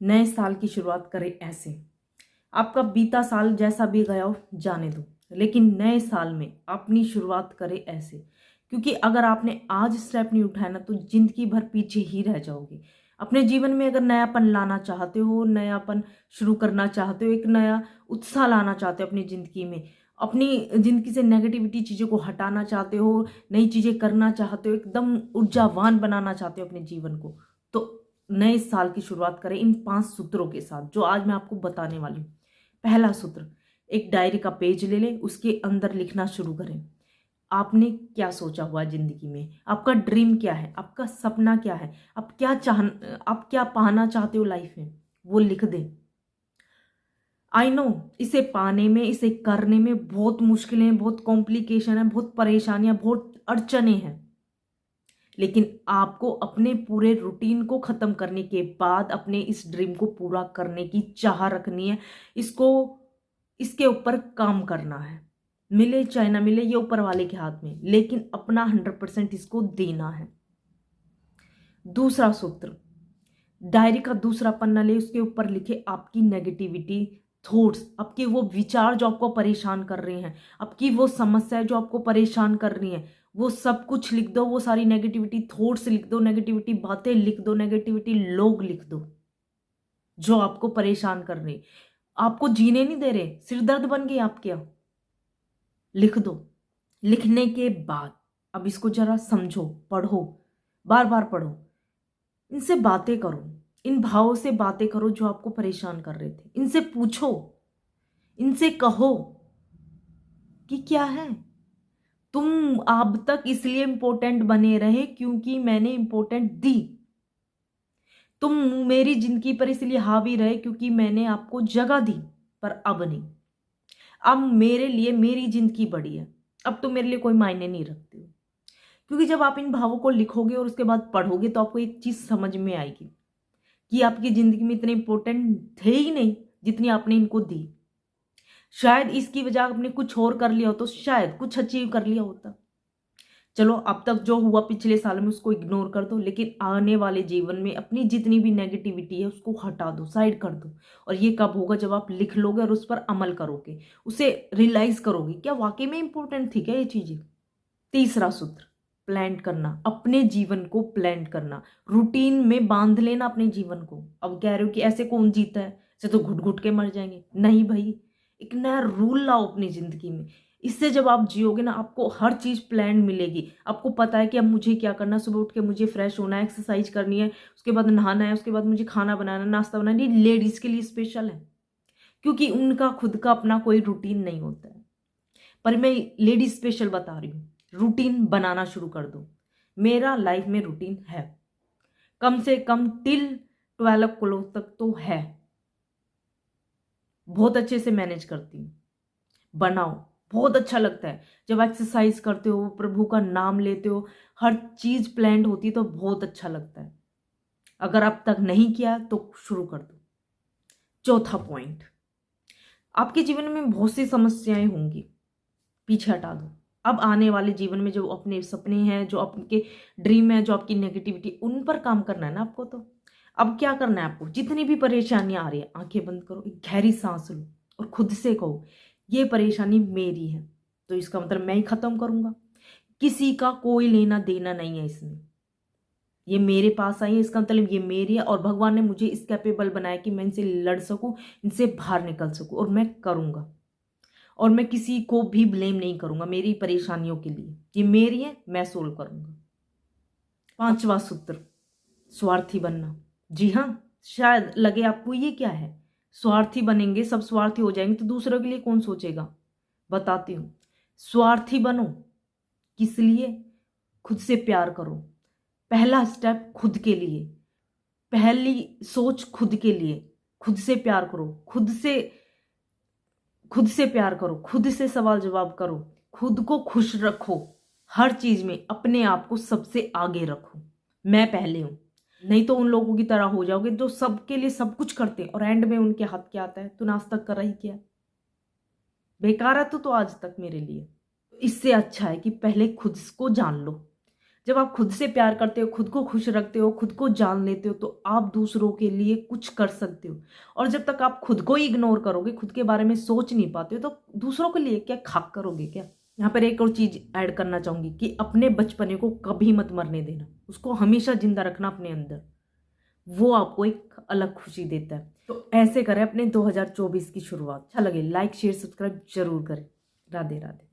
नए साल की शुरुआत करें ऐसे। आपका बीता साल जैसा भी गया हो जाने दो, लेकिन नए साल में अपनी शुरुआत करें ऐसे। क्योंकि अगर आपने आज स्टेप नहीं उठाया ना तो जिंदगी भर पीछे ही रह जाओगे। अपने जीवन में अगर नयापन लाना चाहते हो, नयापन शुरू करना चाहते हो, एक नया उत्साह लाना चाहते हो अपनी ज़िंदगी में, अपनी ज़िंदगी से नेगेटिविटी चीज़ों को हटाना चाहते हो, नई चीज़ें करना चाहते हो, एकदम ऊर्जावान बनाना चाहते हो अपने जीवन को, तो नए साल की शुरुआत करें इन 5 सूत्रों के साथ जो आज मैं आपको बताने वाली हूँ। पहला सूत्र, एक डायरी का पेज ले लें, उसके अंदर लिखना शुरू करें। आपने क्या सोचा हुआ है जिंदगी में, आपका ड्रीम क्या है, आपका सपना क्या है, आप क्या पाना चाहते हो लाइफ में, वो लिख दें। आई नो, इसे पाने में, इसे करने में बहुत मुश्किलें, बहुत कॉम्प्लिकेशन है, बहुत परेशानियां, बहुत अड़चने हैं। लेकिन आपको अपने पूरे रूटीन को खत्म करने के बाद अपने इस ड्रीम को पूरा करने की चाह रखनी है। इसको इसके ऊपर काम करना है, मिले चाहे ना मिले, ये ऊपर वाले के हाथ में, लेकिन अपना 100% इसको देना है। दूसरा सूत्र, डायरी का दूसरा पन्ना ले, उसके ऊपर लिखे आपकी नेगेटिविटी थॉट्स, आपके वो विचार जो आपको परेशान कर रहे हैं, आपकी वो समस्या जो आपको परेशान कर रही है, वो सब कुछ लिख दो। वो सारी नेगेटिविटी थॉट्स लिख दो, नेगेटिविटी बातें लिख दो, नेगेटिविटी लोग लिख दो जो आपको परेशान कर रहे, आपको जीने नहीं दे रहे, सिर दर्द बन गए आपके। लिख दो। लिखने के बाद अब इसको जरा समझो, पढ़ो, बार बार पढ़ो, इनसे बातें करो, इन भावों से बातें करो जो आपको परेशान कर रहे थे। इनसे पूछो, इनसे कहो कि क्या है, तुम अब तक इसलिए इंपॉर्टेंट बने रहे क्योंकि मैंने इंपॉर्टेंट दी। तुम मेरी जिंदगी पर इसलिए हावी रहे क्योंकि मैंने आपको जगह दी, पर अब नहीं। अब मेरे लिए मेरी जिंदगी बड़ी है, अब तो मेरे लिए कोई मायने नहीं रखती हो। क्योंकि जब आप इन भावों को लिखोगे और उसके बाद पढ़ोगे तो आपको एक चीज समझ में आएगी कि आपकी जिंदगी में इतने इंपॉर्टेंट थे ही नहीं जितनी आपने इनको दी। शायद इसकी वजह आपने कुछ और कर लिया हो तो शायद कुछ अचीव कर लिया होता। चलो, अब तक जो हुआ पिछले साल में उसको इग्नोर कर दो, लेकिन आने वाले जीवन में अपनी जितनी भी नेगेटिविटी है उसको हटा दो, साइड कर दो। और ये कब होगा? जब आप लिख लोगे और उस पर अमल करोगे, उसे रियलाइज करोगे क्या वाकई में इंपॉर्टेंट थी क्या ये चीजें। तीसरा सूत्र, प्लान करना, अपने जीवन को प्लान करना, रूटीन में बांध लेना अपने जीवन को। अब कह रहे हो कि ऐसे कौन जीता है, ऐसे तो घुट घुट के मर जाएंगे। नहीं भाई, एक नया रूल लाओ अपनी जिंदगी में। इससे जब आप जियोगे ना, आपको हर चीज प्लान मिलेगी। आपको पता है कि अब मुझे क्या करना, सुबह उठ के मुझे फ्रेश होना है, एक्सरसाइज करनी है, उसके बाद नहाना है, उसके बाद मुझे खाना बनाना, नाश्ता बनाना। ये लेडीज के लिए स्पेशल है क्योंकि उनका खुद का अपना कोई रूटीन नहीं होता है। पर मैं लेडीज स्पेशल बता रही हूँ, रूटीन बनाना शुरू कर दो। मेरा लाइफ में रूटीन है, कम से कम टिल 12 क्लोज तक तो है, बहुत अच्छे से मैनेज करती हूँ। बनाओ, बहुत अच्छा लगता है जब एक्सरसाइज करते हो, प्रभु का नाम लेते हो, हर चीज प्लान्ड होती है तो बहुत अच्छा लगता है। अगर अब तक नहीं किया तो शुरू कर दो। चौथा पॉइंट, आपके जीवन में बहुत सी समस्याएं होंगी, पीछे हटा दो। अब आने वाले जीवन में जो अपने सपने हैं, जो आपके ड्रीम है, जो आपकी नेगेटिविटी, उन पर काम करना है ना आपको। तो अब क्या करना है आपको? जितनी भी परेशानियां आ रही है, आंखें बंद करो, एक गहरी सांस लो और खुद से कहो ये परेशानी मेरी है, तो इसका मतलब मैं ही खत्म करूंगा। किसी का कोई लेना देना नहीं है इसमें। ये मेरे पास आई है, इसका मतलब ये मेरी है और भगवान ने मुझे इस कैपेबल बनाया कि मैं इनसे लड़ सकूं, इनसे बाहर निकल सकूं, और मैं करूंगा। और मैं किसी को भी ब्लेम नहीं करूंगा मेरी परेशानियों के लिए, ये मेरी है, मैं सोल्व करूंगा। पांचवा सूत्र, स्वार्थी बनना। जी हाँ, शायद लगे आपको ये क्या है, स्वार्थी बनेंगे, सब स्वार्थी हो जाएंगे तो दूसरों के लिए कौन सोचेगा। बताती हूँ, स्वार्थी बनो। किस लिए? खुद से प्यार करो। पहला स्टेप खुद के लिए, पहली सोच खुद के लिए। खुद से प्यार करो, खुद से प्यार करो, खुद से सवाल जवाब करो, खुद को खुश रखो, हर चीज में अपने आप को सबसे आगे रखो। मैं पहले हूं, नहीं तो उन लोगों की तरह हो जाओगे जो सबके लिए सब कुछ करते हैं और एंड में उनके हाथ क्या आता है, तूने आज तक करा ही क्या, बेकार है तो आज तक मेरे लिए। इससे अच्छा है कि पहले खुद को जान लो, जब आप खुद से प्यार करते हो, खुद को खुश रखते हो, खुद को जान लेते हो, तो आप दूसरों के लिए कुछ कर सकते हो। और जब तक आप खुद को ही इग्नोर करोगे, खुद के बारे में सोच नहीं पाते हो, तो दूसरों के लिए क्या खाक करोगे क्या। यहाँ पर एक और चीज ऐड करना चाहूंगी कि अपने बचपने को कभी मत मरने देना, उसको हमेशा जिंदा रखना अपने अंदर। वो आपको एक अलग खुशी देता है। तो ऐसे करें अपने 2024 की शुरुआत। अच्छा लगे लाइक शेयर सब्सक्राइब जरूर करें। राधे राधे।